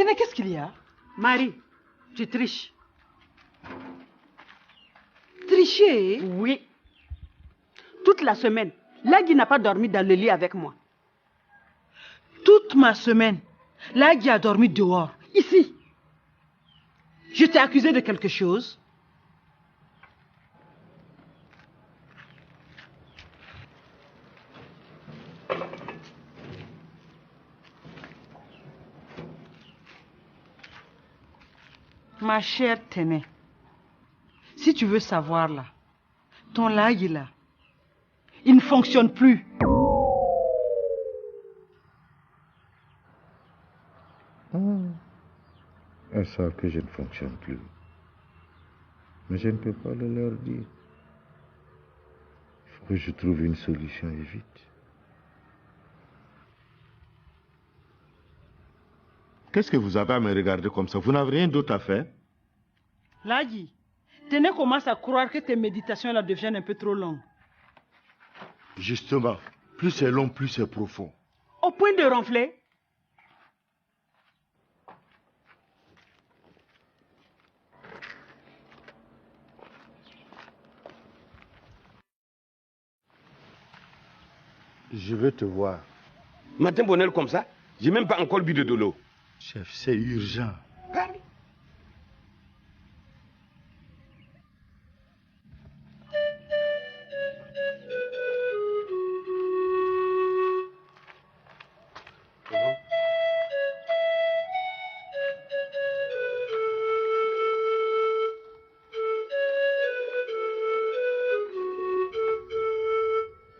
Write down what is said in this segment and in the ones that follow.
Tenez, qu'est-ce qu'il y a? Marie, tu triches. Tricher? Oui. Toute la semaine, Lagui n'a pas dormi dans le lit avec moi. Toute ma semaine, Lagui a dormi dehors, ici. Je t'ai accusé de quelque chose? Ma chère Téné, si tu veux savoir là, ton Lagui là, il ne fonctionne plus. Elles savent que je ne fonctionne plus. Mais je ne peux pas le leur dire. Il faut que je trouve une solution et vite. Qu'est-ce que vous avez à me regarder comme ça? Vous n'avez rien d'autre à faire? Lagui, Téné commence à croire que tes méditations là deviennent un peu trop longues. Justement, plus c'est long, plus c'est profond. Au point de ronfler. Je veux te voir. Matin bonheur comme ça, j'ai même pas encore bu de l'eau. Chef, c'est urgent. Parle.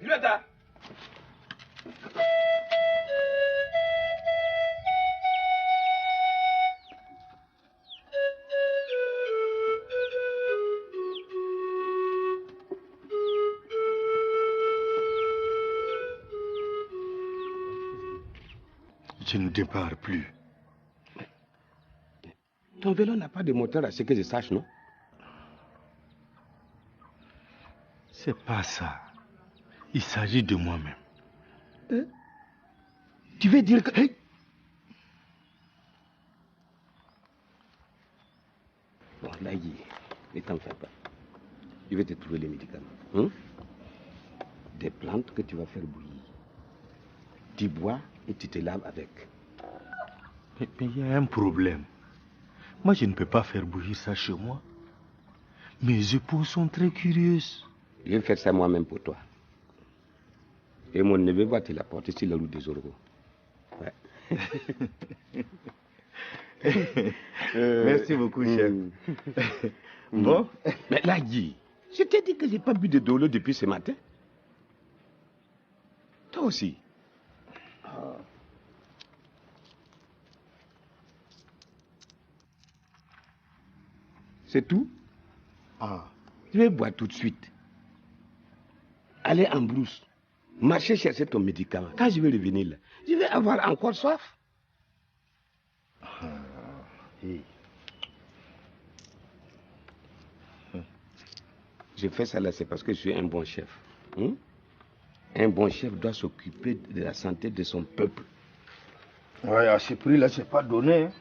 Julieta. Je ne dépare plus. Ton vélo n'a pas de moteur à ce que je sache, non? C'est pas ça. Il s'agit de moi-même. Tu veux dire que... Hey. Bon, là, ne t'en fais pas. Je vais te trouver les médicaments. Hein? Des plantes que tu vas faire bouillir. Tu bois et tu te laves avec. Mais il y a un problème. Moi, je ne peux pas faire bouillir ça chez moi. Mes épouses sont très curieuses. Je vais faire ça moi-même pour toi. Et mon neveu va te l'apporter sur la route des Orgos. Ouais. Merci beaucoup, chef. Bon? Mais là, Guy, je t'ai dit que j'ai pas bu de dolo depuis ce matin. Toi aussi. C'est tout? Je vais boire tout de suite. Aller en brousse. Marcher chercher ton médicament. Quand je vais revenir là, je vais avoir encore soif. Je fais ça là, c'est parce que je suis un bon chef. Hein? Un bon chef doit s'occuper de la santé de son peuple. Ouais, à ce prix-là, c'est pas donné. Hein.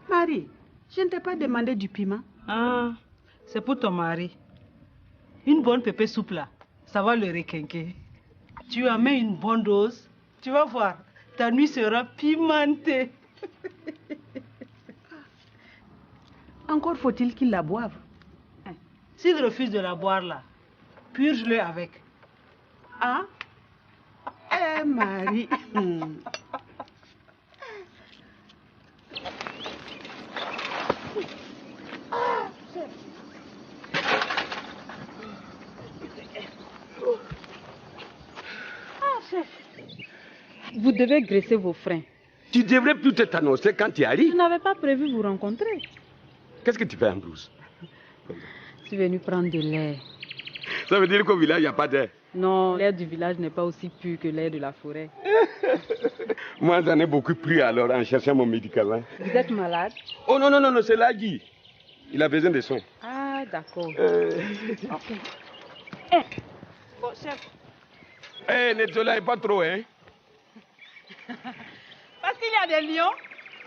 Marie, je ne t'ai pas demandé du piment. Ah, c'est pour ton mari. Une bonne pépé soupe là, ça va le requinquer. Tu en mets une bonne dose, tu vas voir, ta nuit sera pimentée. Encore faut-il qu'il la boive. S'il refuse de la boire là, purge-le avec. Ah? Marie. Vous devez graisser vos freins. Tu devrais plus t'annoncer quand tu Je arrives. n'avais pas prévu vous rencontrer. Qu'est-ce que tu fais en brousse? Je suis venu prendre de l'air. Ça veut dire qu'au village, il n'y a pas d'air. Non, l'air du village n'est pas aussi pur que l'air de la forêt. Moi, j'en ai beaucoup pris alors en cherchant mon médicament. Vous êtes malade? Oh non, non, non, non, c'est là, Guy. Il a besoin de soins. Ah, Ah, d'accord. Ok. Bon, chef, Ne te lâche pas trop, hein. parce qu'il y a des lions.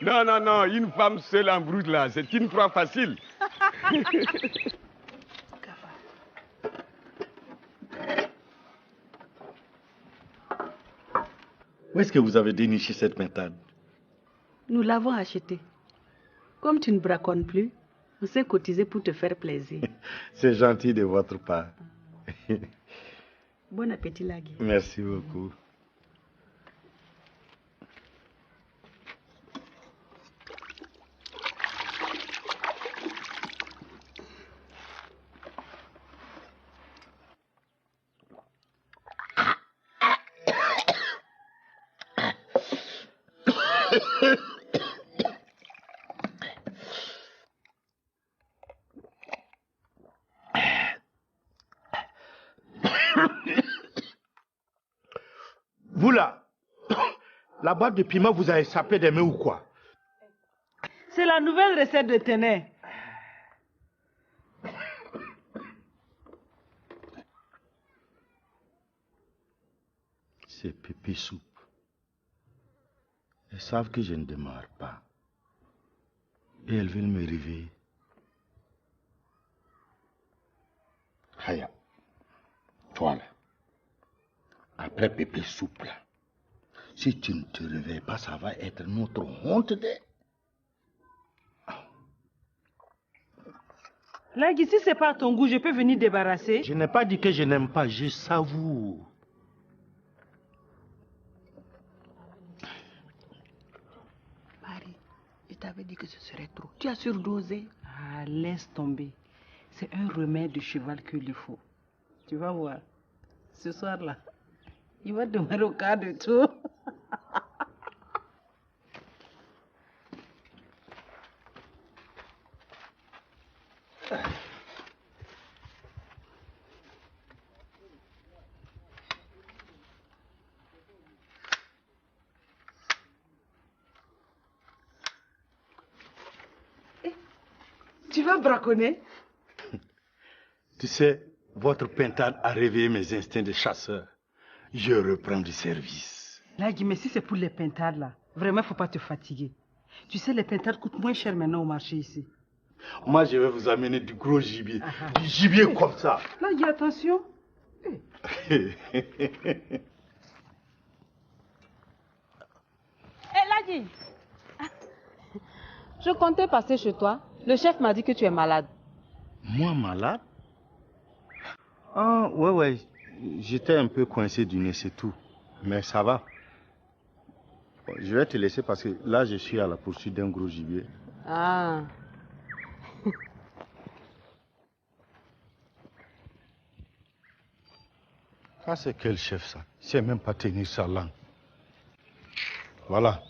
Non, non, non, une femme seule en brousse là, c'est une proie facile. Où est-ce que vous avez déniché cette pintade? Nous l'avons achetée. Comme tu ne braconnes plus, on s'est cotisé pour te faire plaisir. C'est gentil de votre part. Bon appétit, Lagui. Merci beaucoup. Vous là, la boîte de piment vous a échappé des mains ou quoi? C'est la nouvelle recette de Téné. C'est Pépé Soupe. Elles savent que je ne démarre pas. Et elles veulent me réveiller. Haya, toi là, après Pépé Soupe là, si tu ne te réveilles pas, ça va être notre honte de... Lagui, si c'est pas à ton goût, je peux venir débarrasser. Je n'ai pas dit que je n'aime pas, je savoure. Marie, je t'avais dit que ce serait trop. Tu as surdosé. Ah, laisse tomber. C'est un remède de cheval qu'il lui faut. Tu vas voir. Ce soir-là, il va demeurer au cas de tout. Tu vas braconner? Tu sais, votre pintade a réveillé mes instincts de chasseur. Je reprends du service. Lagui, mais si c'est pour les pintades là, vraiment, il ne faut pas te fatiguer. Tu sais, les pintades coûtent moins cher maintenant au marché ici. Moi, je vais vous amener du gros gibier. Du gibier comme ça. Lagui, attention. Hé, Lagui, je comptais passer chez toi. Le chef m'a dit que tu es malade. Moi, malade? Ah, ouais. J'étais un peu coincé du nez, c'est tout. Mais ça va. Bon, je vais te laisser parce que là, je suis à la poursuite d'un gros gibier. Ah. Ça, c'est quel chef, ça? Il ne sait même pas tenir sa langue. Voilà.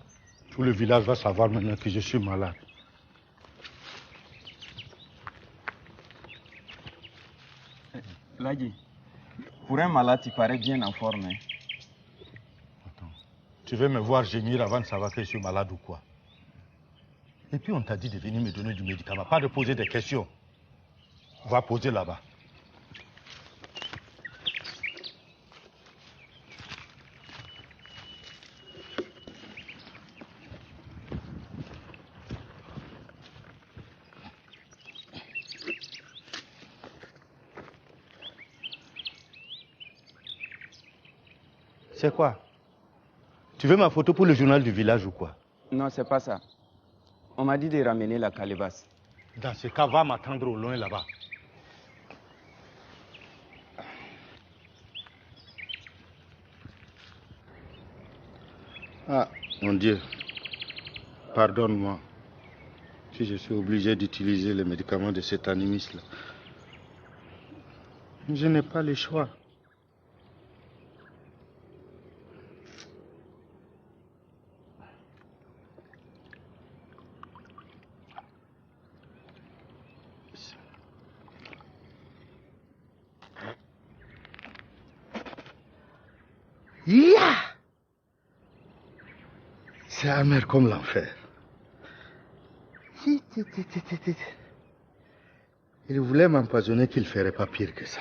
Tout le village va savoir maintenant que je suis malade. Lagui, pour un malade, tu parais bien en forme. Hein? Attends. Tu veux me voir gémir avant de savoir que je suis malade ou quoi? Et puis on t'a dit de venir me donner du médicament, pas de poser des questions. Va poser là-bas. C'est quoi? Tu veux ma photo pour le journal du village ou quoi? Non, c'est pas ça. On m'a dit de ramener la calebasse. Dans ce cas, va m'attendre au loin là-bas. Ah, mon Dieu. Pardonne-moi si je suis obligé d'utiliser les médicaments de cet animiste-là. Je n'ai pas le choix. Yeah! C'est amer comme l'enfer. Il voulait m'empoisonner qu'il ne ferait pas pire que ça.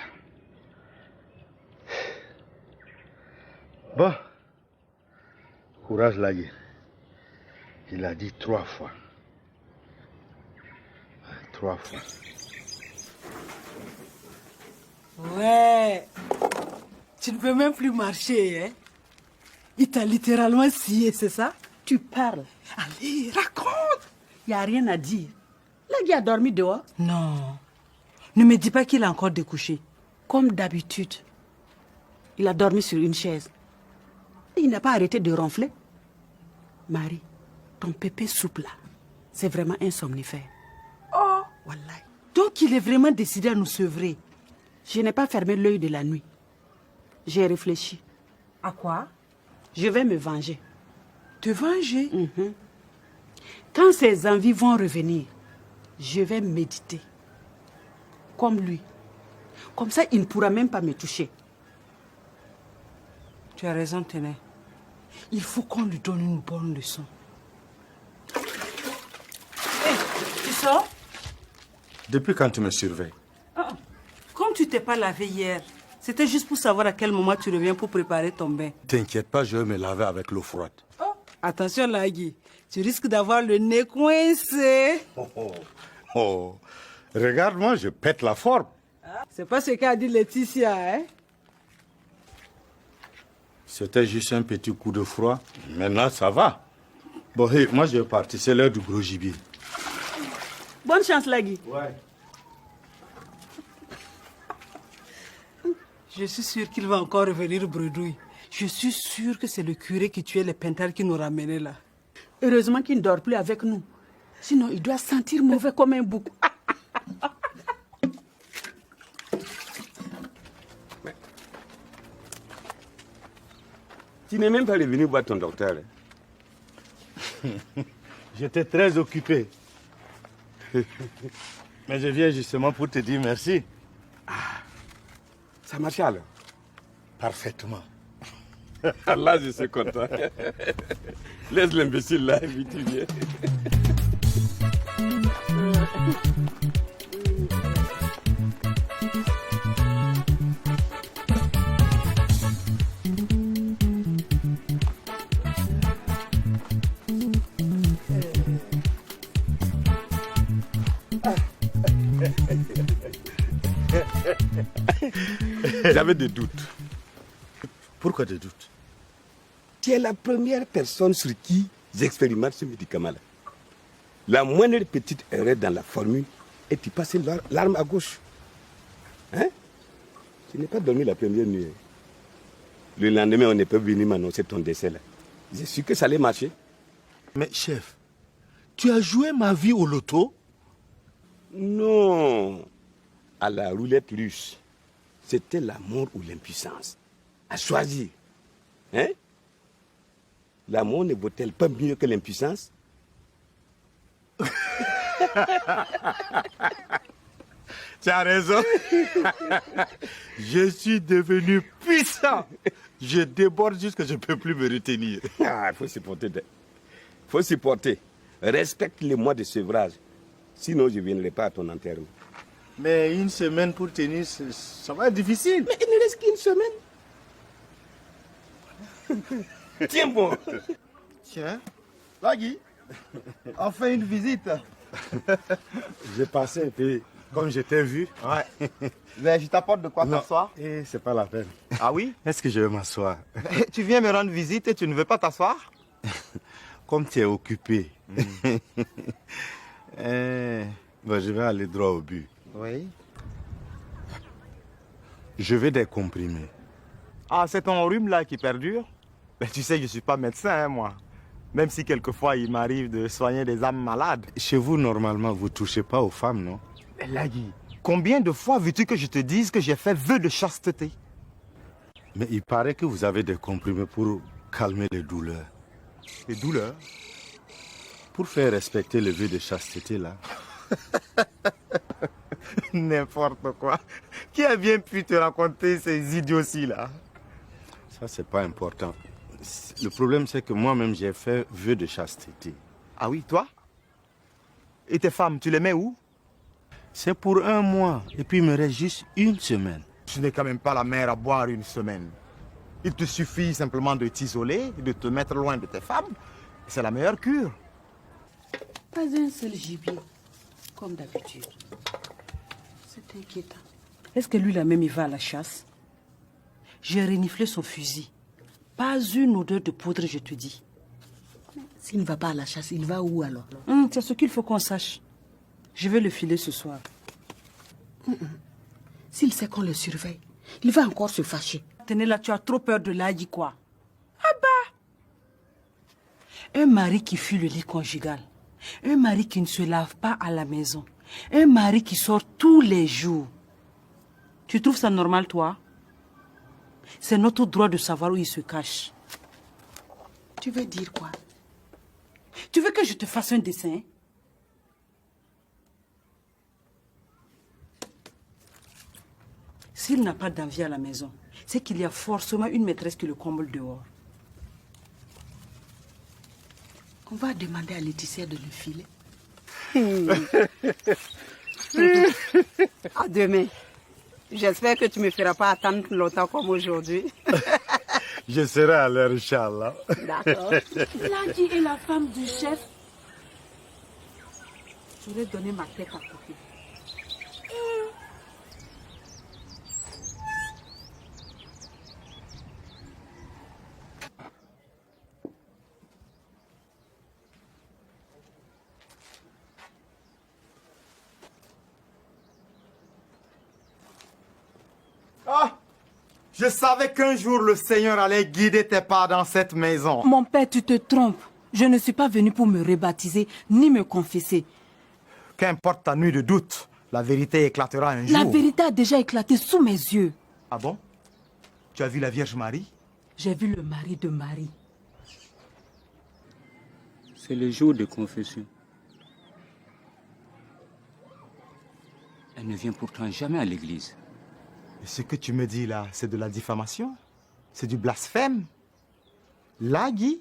Bon. Courage, Lagui. Il a dit 3 fois. 3 fois. Ouais. Tu ne peux même plus marcher, hein? Il t'a littéralement scié, c'est ça? Tu parles. Allez, raconte. Il n'y a rien à dire. Lagui a dormi dehors. Non. Ne me dis pas qu'il a encore découché. Comme d'habitude. Il a dormi sur une chaise. Il n'a pas arrêté de ronfler. Marie, ton pépé soupe là, c'est vraiment un somnifère. Oh. Wallahi. Donc il est vraiment décidé à nous sevrer. Je n'ai pas fermé l'œil de la nuit. J'ai réfléchi. À quoi? Je vais me venger. Te venger? Quand ses envies vont revenir, je vais méditer. Comme lui. Comme ça, il ne pourra même pas me toucher. Tu as raison, Téné. Il faut qu'on lui donne une bonne leçon. Hé, tu sors? Depuis quand tu me surveilles? Comme tu t'es pas lavé hier, c'était juste pour savoir à quel moment tu reviens pour préparer ton bain. T'inquiète pas, je vais me laver avec l'eau froide. Oh, attention, Lagui. Tu risques d'avoir le nez coincé. Oh, regarde-moi, je pète la forme. C'est pas ce qu'a dit Laetitia, hein? C'était juste un petit coup de froid. Maintenant, ça va. Bon, hey, moi, je vais partir. C'est l'heure du gros gibier. Bonne chance, Lagui. Ouais. Je suis sûre qu'il va encore revenir bredouille. Je suis sûre que c'est le curé qui tuait les pintards qui nous ramenait là. Heureusement qu'il ne dort plus avec nous. Sinon, il doit sentir mauvais comme un bouc. Tu n'es même pas revenu voir ton docteur. J'étais très occupé. Mais je viens justement pour te dire merci. Ça marche alors? Parfaitement. Là, je suis content. Laisse l'imbécile là, et puis tu viens. J'avais des doutes. Pourquoi des doutes? Tu es la première personne sur qui j'expérimente ce médicament-là. La moindre petite erreur dans la formule et tu passes l'arme à gauche. Hein? Tu n'es pas dormi la première nuit. Le lendemain, on n'est pas venu m'annoncer ton décès là. J'ai su que ça allait marcher. Mais chef, tu as joué ma vie au loto? Non. À la roulette russe. C'était la mort ou l'impuissance. À choisir. Hein? La mort ne vaut-elle pas mieux que l'impuissance? Tu as raison. Je suis devenu puissant. Je déborde jusque je ne peux plus me retenir. Ah, il faut supporter. Faut supporter. Respecte les mois de sevrage. Sinon, je ne viendrai pas à ton enterrement. Mais une semaine pour tenir, ça va être difficile. Mais il ne reste qu'une semaine. Tiens bon. Tiens, Lagui, on fait une visite. J'ai passé un peu, comme je t'ai vu. Ouais. Mais je t'apporte de quoi t'asseoir. Et c'est pas la peine. Ah oui? Est-ce que je vais m'asseoir? Tu viens me rendre visite et tu ne veux pas t'asseoir? Comme tu es occupé. Bon, je vais aller droit au but. Oui. Je vais des comprimés. Ah, c'est ton rhume là qui perdure? Mais tu sais que je ne suis pas médecin, hein, moi. Même si quelquefois il m'arrive de soigner des âmes malades. Chez vous, normalement, vous ne touchez pas aux femmes, non? Mais Lagui, combien de fois veux-tu que je te dise que j'ai fait vœu de chasteté? Mais il paraît que vous avez des comprimés pour calmer les douleurs. Les douleurs? Pour faire respecter le vœu de chasteté, là. N'importe quoi. Qui a bien pu te raconter ces idioties là? Ça, c'est pas important. Le problème, c'est que moi-même, j'ai fait vœu de chasteté. Ah oui, toi? Et tes femmes, tu les mets où? C'est pour 1 mois. Et puis il me reste juste 1 semaine. Tu n'es quand même pas la mère à boire 1 semaine. Il te suffit simplement de t'isoler, de te mettre loin de tes femmes. C'est la meilleure cure. Pas un seul gibier, comme d'habitude. C'est inquiétant. Est-ce que lui, là même, il va à la chasse? J'ai reniflé son fusil. Pas une odeur de poudre, je te dis. S'il ne va pas à la chasse, il va où alors? C'est ce qu'il faut qu'on sache. Je vais le filer ce soir. S'il sait qu'on le surveille, il va encore se fâcher. Tenez là, tu as trop peur de l'Adi, quoi. Ah bah! Un mari qui fuit le lit conjugal. Un mari qui ne se lave pas à la maison. Un mari qui sort tous les jours. Tu trouves ça normal, toi? C'est notre droit de savoir où il se cache. Tu veux dire quoi? Tu veux que je te fasse un dessin? S'il n'a pas d'envie à la maison, c'est qu'il y a forcément une maîtresse qui le comble dehors. On va demander à Laetitia de le filer. À demain. J'espère que tu ne me feras pas attendre longtemps comme aujourd'hui. Je serai à l'heure, Inch'Allah. D'accord. Ladi est la femme du chef. Je vais donner ma tête à côté. Ah! Je savais qu'un jour le Seigneur allait guider tes pas dans cette maison. Mon père, tu te trompes. Je ne suis pas venu pour me rebaptiser ni me confesser. Qu'importe ta nuit de doute, la vérité éclatera un jour. La vérité a déjà éclaté sous mes yeux. Ah bon? Tu as vu la Vierge Marie? J'ai vu le mari de Marie. C'est le jour de confession. Elle ne vient pourtant jamais à l'église. Et ce que tu me dis là, c'est de la diffamation? C'est du blasphème? Là, Guy,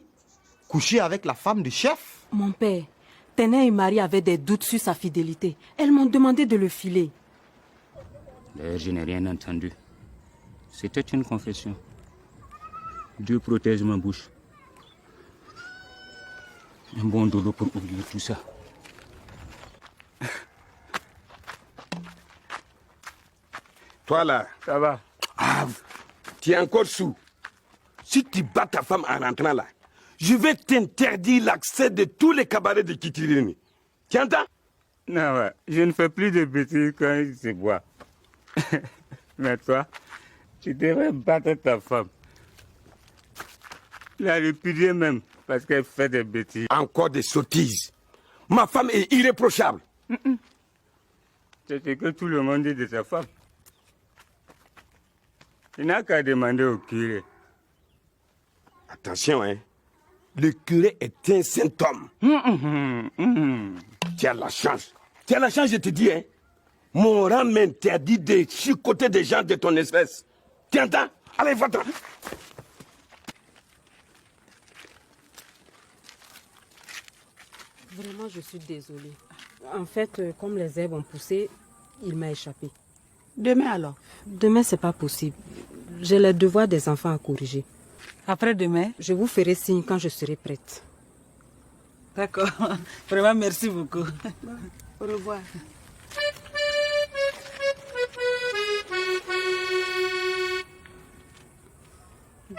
coucher avec la femme du chef? Mon père, Téné et Marie avaient des doutes sur sa fidélité. Elles m'ont demandé de le filer. D'ailleurs, je n'ai rien entendu. C'était une confession. Dieu protège ma bouche. Un bon dodo pour oublier tout ça. Toi là, Ça va? ah, tu es encore sous. Si tu bats ta femme en rentrant là, je vais t'interdire l'accès de tous les cabarets de Kitirini. Tu entends? Non, ouais. Je ne fais plus de bêtises quand il se boit. Mais toi, tu devrais battre ta femme. La répudier même, parce qu'elle fait des bêtises. Encore des sottises. Ma femme est irréprochable. C'est ce que tout le monde dit de sa femme. Il n'a qu'à demander au curé. Attention, hein. Le curé est un saint homme. Tu as la chance. Tu as la chance, je te dis, hein. Mon rang m'interdit de chicoter des gens de ton espèce. Tu entends? Allez, va-t'en. Vraiment, je suis désolée. En fait, comme les herbes ont poussé, il m'a échappé. Demain alors? Demain, c'est pas possible. J'ai les devoirs des enfants à corriger. Après-demain? Je vous ferai signe quand je serai prête. D'accord. Vraiment, merci beaucoup. Au revoir.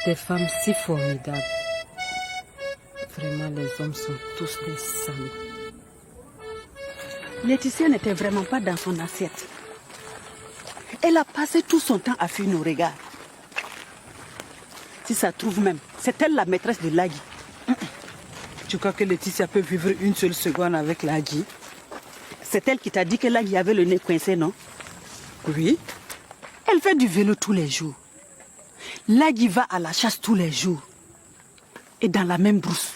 Des femmes si formidables. Vraiment, les hommes sont tous des salauds. Laetitia n'était vraiment pas dans son assiette. Elle a passé tout son temps à fuir nos regards. Si ça trouve même, c'est elle la maîtresse de Lagui. Tu crois que Laetitia peut vivre une seule seconde avec Lagui? C'est elle qui t'a dit que Lagui avait le nez coincé, non? Oui. Elle fait du vélo tous les jours. Lagui va à la chasse tous les jours. Et dans la même brousse.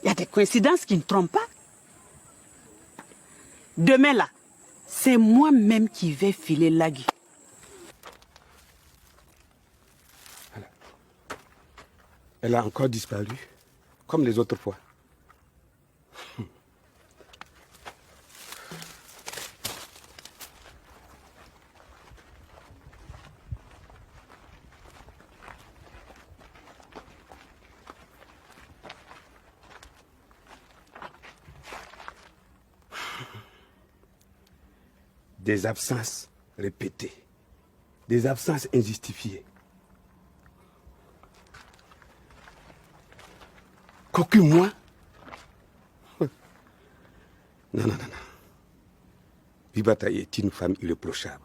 Il y a des coïncidences qui ne trompent pas. Demain là, c'est moi-même qui vais filer Lagui. Elle a encore disparu, comme les autres fois. Des absences répétées. Des absences injustifiées. Qu'aucun moi. Non. Bibata est une femme irréprochable.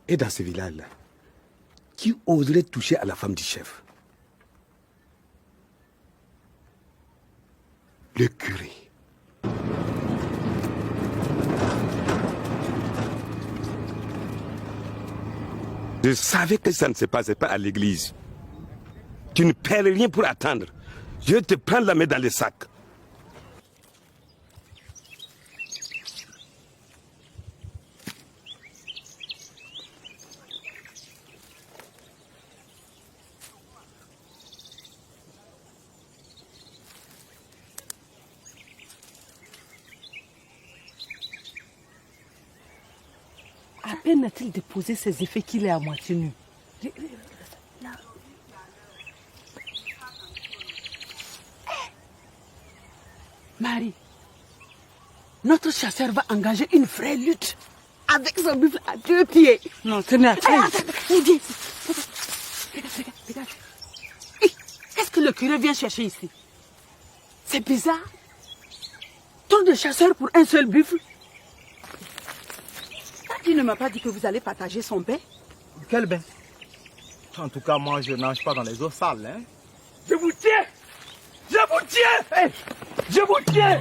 Et dans ce village-là, qui oserait toucher à la femme du chef? Le curé. Je savais que ça ne se passait pas à l'église. Tu ne perds rien pour attendre. Je vais te prendre la main dans le sac. À peine a-t-il déposé ses effets qu'il est à moitié nu. Marie, notre chasseur va engager une vraie lutte avec son buffle à 2 pieds. Non, tenez, Viens ici. Regarde. Qu'est-ce que le curé vient chercher ici? C'est bizarre. Tant de chasseurs pour un seul buffle. Tu ne m'as pas dit que vous allez partager son bain? Quel bain? En tout cas, moi, je nage pas dans les eaux sales. Hein? Je vous tiens! Je vous tiens! Je vous tiens!